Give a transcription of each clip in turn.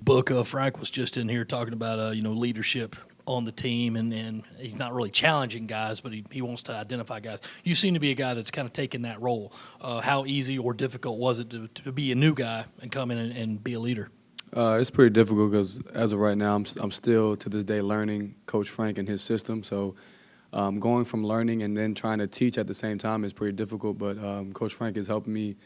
Book Frank was just in here talking about leadership on the team, and he's not really challenging guys, but he wants to identify guys. You seem to be a guy that's kind of taken that role. How easy or difficult was it to be a new guy and come in and be a leader? It's pretty difficult because as of right now, I'm still to this day learning Coach Frank and his system. So going from learning and then trying to teach at the same time is pretty difficult. But Coach Frank is helping me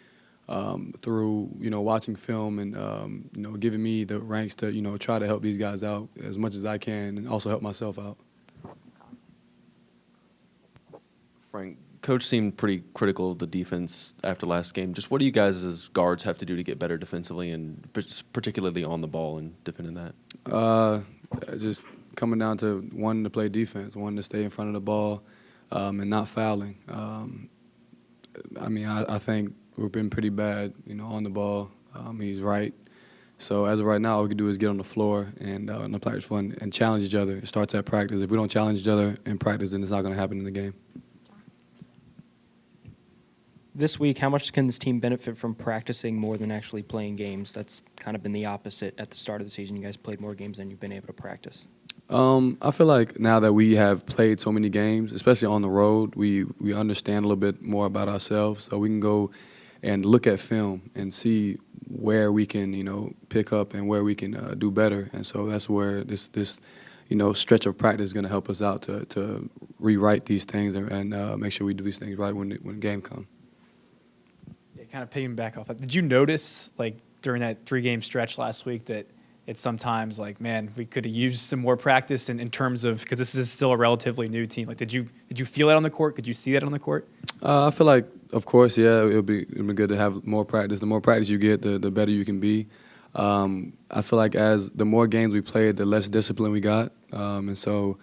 through watching film and giving me the ranks to try to help these guys out as much as I can and also help myself out. Frank, Coach seemed pretty critical of the defense after last game. Just what do you guys as guards have to do to get better defensively and particularly on the ball and defending that? Just coming down to wanting to play defense, wanting to stay in front of the ball and not fouling. I think we've been pretty bad, on the ball. He's right. So as of right now, all we can do is get on the floor and on the practice floor and challenge each other. It starts at practice. If we don't challenge each other in practice, then it's not going to happen in the game. This week, how much can this team benefit from practicing more than actually playing games? That's kind of been the opposite at the start of the season. You guys played more games than you've been able to practice. I feel like now that we have played so many games, especially on the road, we understand a little bit more about ourselves. So we can go and look at film and see where we can, pick up and where we can do better. And so that's where this stretch of practice is going to help us out to rewrite these things and make sure we do these things right when the game comes. Kind of piggyback off that. Did you notice, during that 3-game stretch last week, that it's sometimes man, we could have used some more practice in terms of, because this is still a relatively new team. Did you feel that on the court? Could you see that on the court? I feel like, of course, yeah, it'll be good to have more practice. The more practice you get, the better you can be. I feel like as the more games we played, the less discipline we got, and so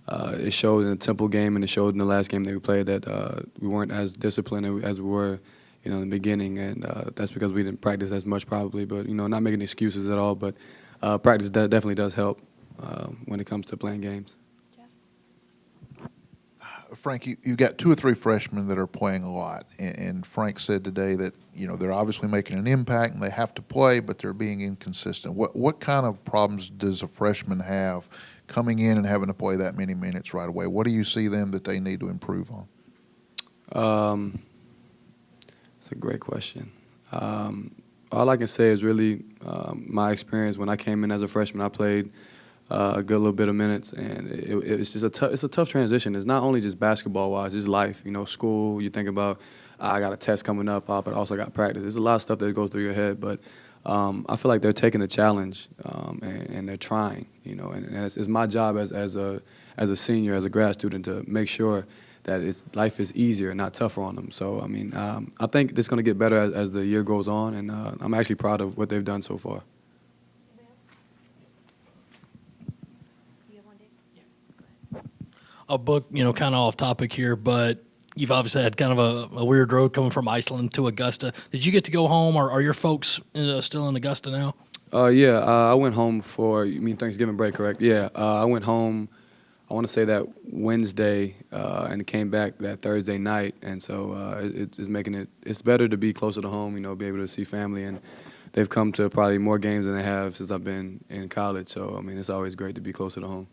it showed in the Temple game and it showed in the last game that we played that we weren't as disciplined as we were in the beginning, and that's because we didn't practice as much probably, but, not making excuses at all, but practice definitely does help when it comes to playing games. Frank, you got 2 or 3 freshmen that are playing a lot, and Frank said today that, they're obviously making an impact and they have to play, but they're being inconsistent. What kind of problems does a freshman have coming in and having to play that many minutes right away? What do you see them that they need to improve on? That's a great question. All I can say is really my experience when I came in as a freshman. I played a good little bit of minutes, and it's just it's a tough transition. It's not only just basketball-wise, it's life. School, you think about, I got a test coming up, but I also got practice. There's a lot of stuff that goes through your head, but I feel like they're taking the challenge and they're trying, and it's my job as a senior, as a grad student, to make sure that life is easier, not tougher on them. So, I think it's going to get better as the year goes on, and I'm actually proud of what they've done so far. A book, kind of off topic here, but you've obviously had kind of a weird road coming from Iceland to Augusta. Did you get to go home, or are your folks still in Augusta now? Yeah, I went home for, you mean Thanksgiving break, correct? Yeah, I went home, I want to say that Wednesday, and came back that Thursday night, and so it's making it's better to be closer to home, be able to see family, and they've come to probably more games than they have since I've been in college, so, it's always great to be closer to home.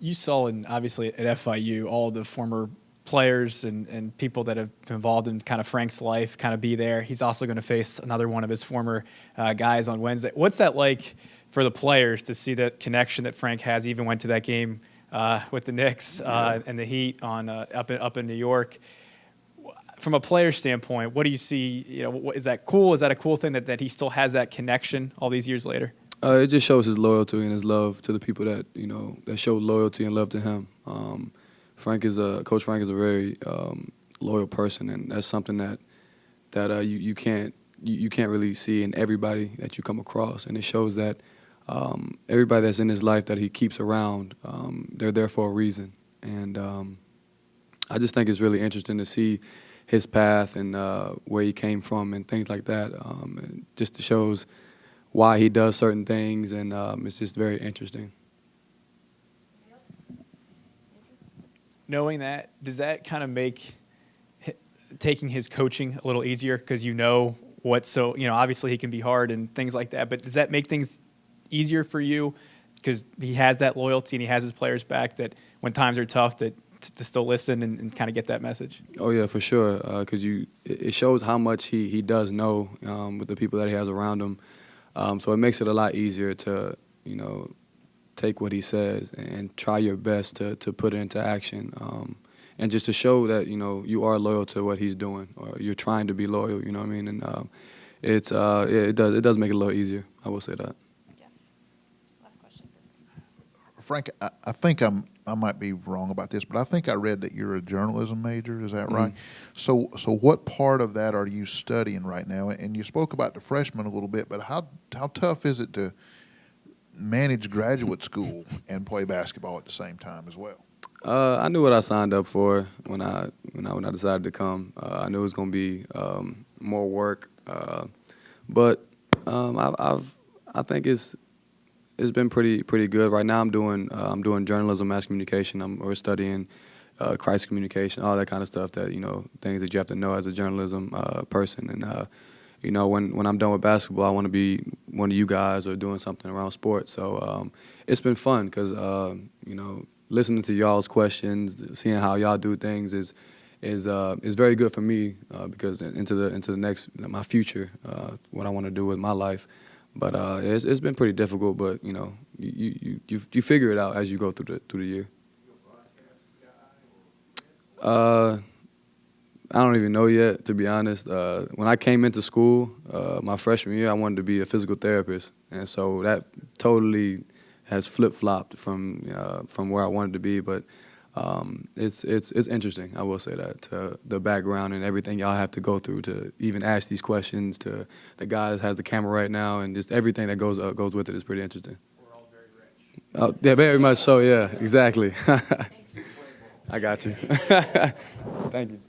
You saw, obviously at FIU, all the former players and people that have been involved in kind of Frank's life kind of be there. He's also going to face another one of his former guys on Wednesday. What's that like for the players to see that connection that Frank has? Even went to that game with the Knicks and the Heat on up in New York. From a player standpoint, what do you see? Is that cool? Is that a cool thing that he still has that connection all these years later? It just shows his loyalty and his love to the people that that showed loyalty and love to him. Coach Frank is a very loyal person, and that's something that you can't really see in everybody that you come across. And it shows that everybody that's in his life that he keeps around, they're there for a reason. And I just think it's really interesting to see his path and where he came from and things like that. And just shows why he does certain things, and it's just very interesting. Knowing that, does that kind of make taking his coaching a little easier because So, obviously he can be hard and things like that, but does that make things easier for you because he has that loyalty and he has his players back, that when times are tough that to still listen and kind of get that message? Oh yeah, for sure. Because it shows how much he does know with the people that he has around him. So it makes it a lot easier to take what he says and try your best to put it into action. And just to show that you are loyal to what he's doing, or you're trying to be loyal. You know what I mean? And it does make it a little easier. I will say that. Yeah. Last question. Frank, I think I might be wrong about this, but I think I read that you're a journalism major. Is that right? So what part of that are you studying right now? And you spoke about the freshmen a little bit, but how tough is it to manage graduate school and play basketball at the same time as well? I knew what I signed up for when I decided to come. I knew it was going to be more work, but I think it's been pretty good. Right now, I'm doing journalism, mass communication. We're studying crisis communication, all that kind of stuff. That things that you have to know as a journalism person. And when I'm done with basketball, I want to be one of you guys or doing something around sports. So it's been fun because listening to y'all's questions, seeing how y'all do things is very good for me because into the next my future, what I want to do with my life. But it's been pretty difficult. But you figure it out as you go through the year. I don't even know yet, to be honest. When I came into school, my freshman year, I wanted to be a physical therapist, and so that totally has flip-flopped from where I wanted to be. But it's interesting, I will say that, the background and everything y'all have to go through to even ask these questions to the guy that has the camera right now, and just everything that goes with it is pretty interesting. We're all very rich. Yeah, very much so, yeah, exactly. I got you. Thank you.